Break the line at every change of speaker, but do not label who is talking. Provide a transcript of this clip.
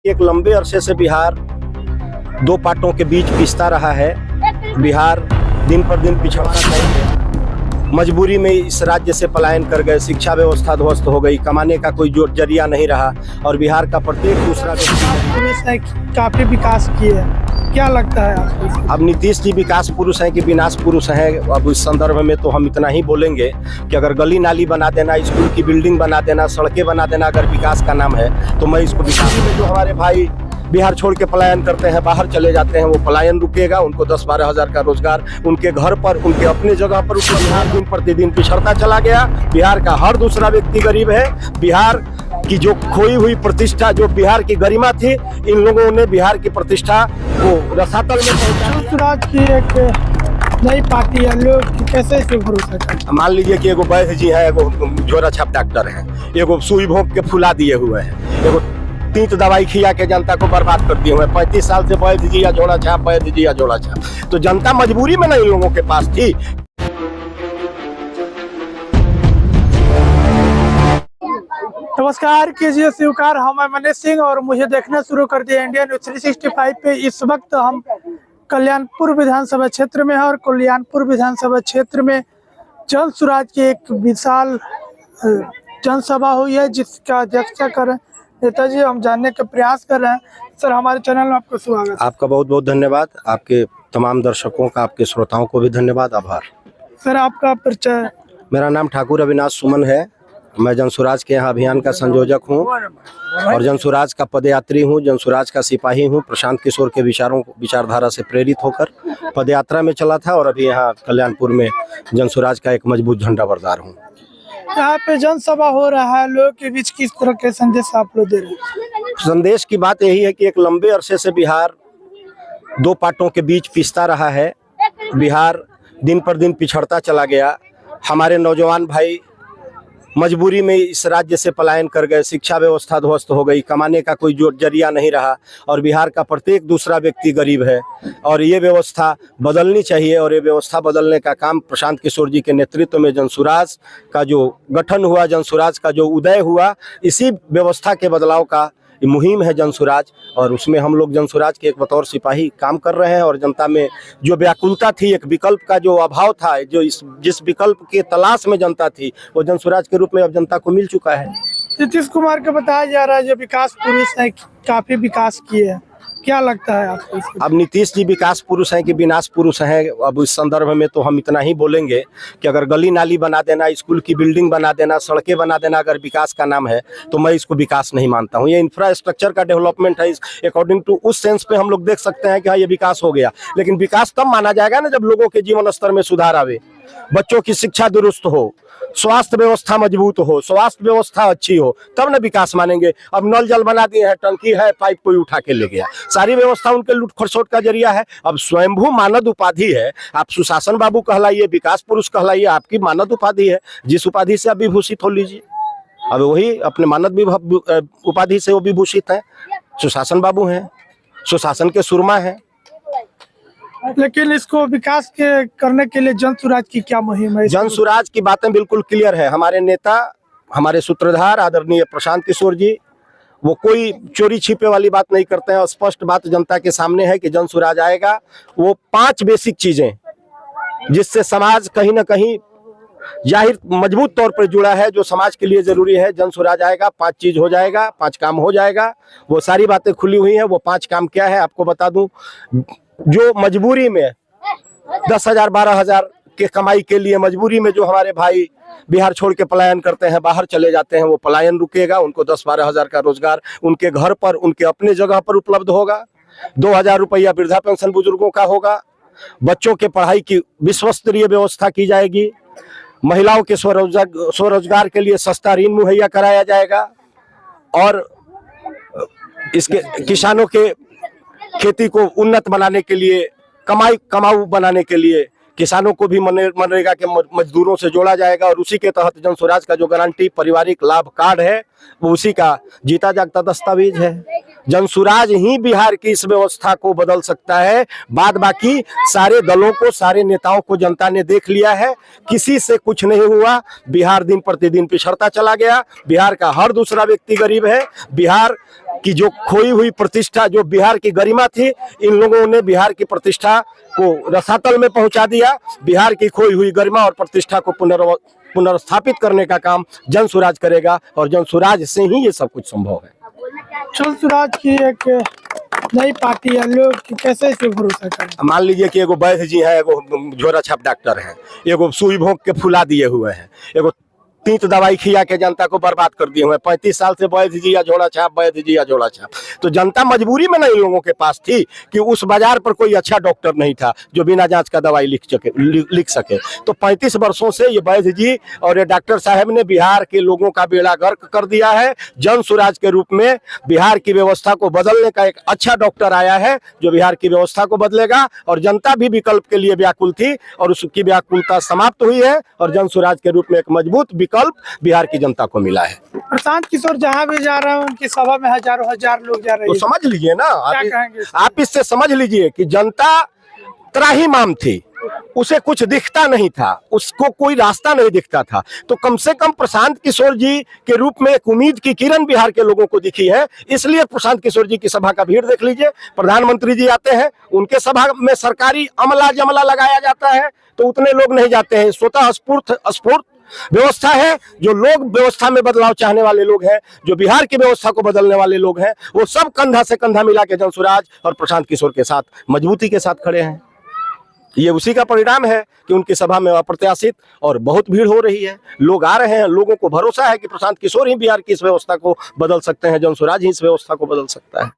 एक लंबे अरसे से बिहार दो पार्टों के बीच पिसता रहा है। बिहार दिन पर दिन पिछड़ता जा रहा है। मजबूरी में इस राज्य से पलायन कर गए, शिक्षा व्यवस्था ध्वस्त हो गई, कमाने का कोई जो जरिया नहीं रहा और बिहार का प्रत्येक दूसरा व्यक्ति
काफी विकास किए। क्या लगता है आपको?
अब नीतीश जी विकास पुरुष हैं कि विनाश पुरुष हैं, अब इस संदर्भ में तो हम इतना ही बोलेंगे कि अगर गली नाली बना देना, स्कूल की बिल्डिंग बना देना, सड़कें बना देना अगर विकास का नाम है तो मैं इसको विकास में जो हमारे भाई बिहार छोड़ के पलायन करते हैं, बाहर चले जाते हैं, वो पलायन रुकेगा। उनको 10-12 हज़ार का रोजगार उनके घर पर, उनके अपने जगह पर बिहार दिन प्रतिदिन पिछड़ता चला गया। बिहार का हर दूसरा व्यक्ति गरीब है। बिहार की जो खोई हुई प्रतिष्ठा, जो बिहार की गरिमा थी, इन लोगों ने बिहार की प्रतिष्ठा को रसातल में पहुंचा।
स्वराज की एक नई पार्टी है, लोग कैसे इसे भरोसा करें?
मान लीजिए कि एगो वैद्य जी है, एगो जोरा छाप डॉक्टर है, एगो सुई भोंक के फुला दिए हुए हैं, एगो तीत दवाई खिया के जनता को बर्बाद कर दिए हुए। 35 साल से वैद्य जी या जोड़ा छाप, वैद्य जी या जोड़ा छाप। तो जनता मजबूरी में नहीं लोगों के पास थी।
नमस्कार, केजीएस शिवकार, हम मनीष सिंह और मुझे देखना शुरू कर दिया इंडिया न्यूज 365 पे। इस वक्त हम कल्याणपुर विधानसभा क्षेत्र में है और कल्याणपुर विधानसभा क्षेत्र में जन स्वराज की एक विशाल जनसभा हुई है, जिसका अध्यक्षता कर नेताजी हम जानने का प्रयास कर रहे हैं। सर, हमारे चैनल में आपका स्वागत।
आपका बहुत बहुत धन्यवाद। आपके तमाम दर्शकों का, आपके श्रोताओं को भी धन्यवाद, आभार।
सर, आपका परिचय?
मेरा नाम ठाकुर अविनाश सुमन है। मैं जन स्वराज के यहाँ अभियान का संयोजक हूँ और जन स्वराज का पदयात्री हूँ, जन स्वराज का सिपाही हूँ। प्रशांत किशोर के विचारधारा से प्रेरित होकर पदयात्रा में चला था और अभी यहाँ कल्याणपुर में जन स्वराज का एक मजबूत झंडा बरदार हूँ।
यहाँ पे जनसभा हो रहा है, लोगों के बीच किस तरह के संदेश आप लोग दे रहे हैं?
संदेश की बात यही है कि एक लंबे अरसे से बिहार दो पार्टों के बीच पिसता रहा है। बिहार दिन पर दिन पिछड़ता चला गया। हमारे नौजवान भाई मजबूरी में इस राज्य से पलायन कर गए, शिक्षा व्यवस्था ध्वस्त हो गई, कमाने का कोई जो जरिया नहीं रहा और बिहार का प्रत्येक दूसरा व्यक्ति गरीब है और ये व्यवस्था बदलनी चाहिए। और ये व्यवस्था बदलने का काम प्रशांत किशोर जी के नेतृत्व में जन स्वराज का जो गठन हुआ, जन स्वराज का जो उदय हुआ, इसी व्यवस्था के बदलाव का मुहिम है जन स्वराज। और उसमें हम लोग जन स्वराज के एक बतौर सिपाही काम कर रहे हैं और जनता में जो व्याकुलता थी, एक विकल्प का जो अभाव था, जो जिस विकल्प के तलाश में जनता थी, वो जन स्वराज के रूप में अब जनता को मिल चुका है।
नीतीश कुमार का बताया जा रहा है जो विकास पुरुष है, काफी विकास किए हैं। क्या लगता है आपको?
अब नीतीश जी विकास पुरुष हैं कि विनाश पुरुष हैं, अब इस संदर्भ में तो हम इतना ही बोलेंगे कि अगर गली नाली बना देना, स्कूल की बिल्डिंग बना देना, सड़कें बना देना अगर विकास का नाम है तो मैं इसको विकास नहीं मानता हूं। ये इंफ्रास्ट्रक्चर का डेवलपमेंट है। अकॉर्डिंग टू उस सेंस पे हम लोग देख सकते हैं कि हाँ, ये विकास हो गया। लेकिन विकास तब माना जाएगा ना जब लोगों के जीवन स्तर में सुधार आवे, बच्चों की शिक्षा दुरुस्त हो, स्वास्थ्य व्यवस्था मजबूत हो, स्वास्थ्य व्यवस्था अच्छी हो, तब न विकास मानेंगे। अब नल जल बना दिए हैं, टंकी है, पाइप कोई उठा के ले गया, सारी व्यवस्था उनके लूट खसोट का जरिया है। अब स्वयंभू मानद उपाधि है, आप सुशासन बाबू कहलाइए, विकास पुरुष कहलाइए, आपकी मानद उपाधि है। जिस उपाधि से आप विभूषित हो लीजिए, अब वही अपने मानद उपाधि से वो विभूषित है। सुशासन बाबू हैं, सुशासन के सुरमा है।
लेकिन इसको विकास के करने के लिए जन स्वराज की क्या मुहिम है?
जन स्वराज की बातें बिल्कुल क्लियर है। हमारे नेता, हमारे सूत्रधार आदरणीय प्रशांत किशोर जी, वो कोई चोरी छिपे वाली बात नहीं करते हैं। स्पष्ट बात जनता के सामने है कि जन स्वराज आएगा। वो 5 बेसिक चीजें जिससे समाज कहीं ना कहीं जाहिर मजबूत तौर पर जुड़ा है, जो समाज के लिए जरूरी है। जन स्वराज आएगा, 5 चीज हो जाएगा, 5 काम हो जाएगा। वो सारी बातें खुली हुई हैं। वो 5 काम क्या है आपको बता दूं। जो मजबूरी में 10,000 12,000 के कमाई के लिए मजबूरी में जो हमारे भाई बिहार छोड़ के पलायन करते हैं, बाहर चले जाते हैं, वो पलायन रुकेगा। उनको 10-12 हज़ार का रोजगार उनके घर पर, उनके अपने जगह पर उपलब्ध होगा। 2,000 रुपया वृद्धा पेंशन बुजुर्गों का होगा। बच्चों के पढ़ाई की विश्व स्तरीय व्यवस्था की जाएगी। महिलाओं के स्वरोजगार के लिए सस्ता ऋण मुहैया कराया जाएगा और इसके किसानों के खेती को उन्नत बनाने के लिए, कमाऊ बनाने के लिए किसानों को भी मनरेगा के मजदूरों से जोड़ा जाएगा। और उसी के तहत जन स्वराज का जो गारंटी पारिवारिक लाभ कार्ड है, वो उसी का जीता जागता दस्तावेज है। जनसुराज ही बिहार की इस व्यवस्था को बदल सकता है। बाद बाकी सारे दलों को, सारे नेताओं को जनता ने देख लिया है, किसी से कुछ नहीं हुआ। बिहार दिन प्रतिदिन पिछड़ता चला गया। बिहार का हर दूसरा व्यक्ति गरीब है। बिहार की जो खोई हुई प्रतिष्ठा, जो बिहार की गरिमा थी, इन लोगों ने बिहार की प्रतिष्ठा को रसातल में पहुंचा दिया। बिहार की खोई हुई गरिमा और प्रतिष्ठा को पुनर्स्थापित करने का काम जनसुराज करेगा और जनसुराज से ही ये सब कुछ संभव है।
जनसुराज की एक नई पार्टी है, लोग कैसे इस पे भरोसा करें?
मान लीजिए कि एगो वैद्य जी है, एगो झोरा छाप डॉक्टर है, एगो सुई भोंक के फुला दिए हुए हैं, एगो तीत दवाई खिया के जनता को बर्बाद कर दिए हुए हैं। 35 साल से वैद्य जी या झोला छाप, वैद्य जी या झोला छाप। तो जनता मजबूरी में नहीं लोगों के पास थी कि उस बाजार पर कोई अच्छा डॉक्टर नहीं था जो बिना जांच का दवाई लिख सके। तो 35 वर्षों से ये वैद्य जी और ये डॉक्टर साहब ने बिहार के लोगों का बेड़ा गर्क कर दिया है। जनसुराज के रूप में बिहार की व्यवस्था को बदलने का एक अच्छा डॉक्टर आया है जो बिहार की व्यवस्था को बदलेगा। और जनता भी विकल्प के लिए व्याकुल थी और उसकी व्याकुलता समाप्त हुई है और जनसुराज के रूप में एक मजबूत विकल्प बिहार की जनता को मिला है।
प्रशांत किशोर जहां भी जा रहे हैं उनकी सभा में हजारों हजार लोग जा रहे
तो
हैं।
समझ लीजिए ना,
क्या कहेंगे?
आप इससे समझ लीजिए कि जनता त्राहिमाम थी, उसे कुछ दिखता नहीं था, उसको कोई रास्ता नहीं दिखता था। तो कम से कम प्रशांत किशोर जी के रूप में एक उम्मीद की किरण बिहार के लोगों को दिखी है। इसलिए प्रशांत किशोर जी की सभा का भीड़ देख लीजिए। प्रधानमंत्री जी आते हैं, उनके सभा में सरकारी अमला जमला लगाया जाता है तो उतने लोग नहीं जाते हैं। स्वतः स्फूर्त व्यवस्था है। जो लोग व्यवस्था में बदलाव चाहने वाले लोग हैं, जो बिहार की व्यवस्था को बदलने वाले लोग हैं, वो सब कंधा से कंधा मिला के जनसुराज और प्रशांत किशोर के साथ मजबूती के साथ खड़े हैं। ये उसी का परिणाम है कि उनकी सभा में अप्रत्याशित और बहुत भीड़ हो रही है। लोग आ रहे हैं, लोगों को भरोसा है कि प्रशांत किशोर ही बिहार की इस व्यवस्था को बदल सकते हैं, जनसुराज ही इस व्यवस्था को बदल सकता है।